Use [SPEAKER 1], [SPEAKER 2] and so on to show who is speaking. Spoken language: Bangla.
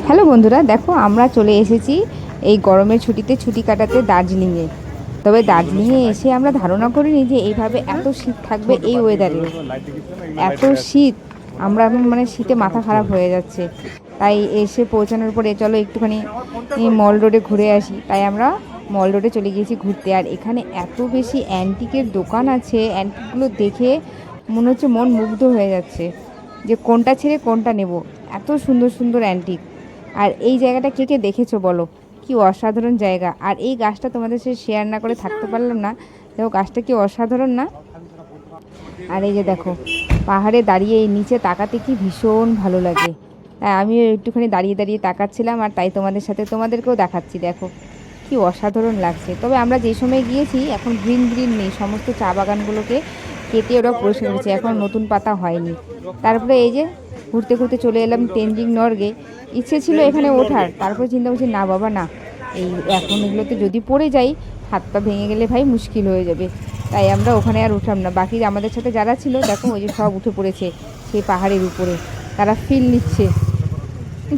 [SPEAKER 1] হ্যালো বন্ধুরা, দেখো আমরা চলে এসেছি এই গরমের ছুটিতে ছুটি কাটাতে দার্জিলিংয়ে। তবে দার্জিলিংয়ে এসে আমরা ধারণা করিনি যে এইভাবে এত শীত থাকবে এই ওয়েদারে। এত শীত, আমরা এখন মানে শীতে মাথা খারাপ হয়ে যাচ্ছে। তাই এসে পৌঁছানোর পরে চলো একটুখানি মল রোডে ঘুরে আসি। তাই আমরা মল রোডে চলে গিয়েছি ঘুরতে। আর এখানে এত বেশি অ্যান্টিকের দোকান আছে, অ্যান্টিকগুলো দেখে মনে হচ্ছে মন মুগ্ধ হয়ে যাচ্ছে যে কোনটা ছেড়ে কোনটা নেব। এত সুন্দর সুন্দর অ্যান্টিক। আর এই জায়গাটা কে কে দেখেছো বলো, কি অসাধারণ জায়গা। আর এই গাছটা তোমাদের সাথে শেয়ার না করে থাকতে পারলাম না। দেখো গাছটা কি অসাধারণ না। আর এই যে দেখো পাহাড়ে দাঁড়িয়ে এই নিচে তাকাতে কি ভীষণ ভালো লাগে। তাই আমিও একটুখানি দাঁড়িয়ে দাঁড়িয়ে তাকাচ্ছিলাম, আর তাই তোমাদেরকেও দেখাচ্ছি। দেখো কি অসাধারণ লাগছে। তবে আমরা যে সময় গিয়েছি এখন গ্রিন গ্রিন নেই, সমস্ত চা বাগানগুলোকে কেটে ওরা পরিষ্কার করেছে, এখন নতুন পাতা হয়নি। তারপরে এই যে ঘুরতে ঘুরতে চলে এলাম তেনজিং নর্গে। ইচ্ছে ছিল এখানে ওঠার, তারপরে চিন্তা করছি না বাবা না, এই এখন এগুলোতে যদি পড়ে যাই হাত পা ভেঙে গেলে ভাই মুশকিল হয়ে যাবে। তাই আমরা ওখানে আর উঠলাম না। বাকি আমাদের সাথে যারা ছিল দেখো ওই যে সব উঠে পড়েছে সেই পাহাড়ের উপরে, তারা ফিল নিচ্ছে।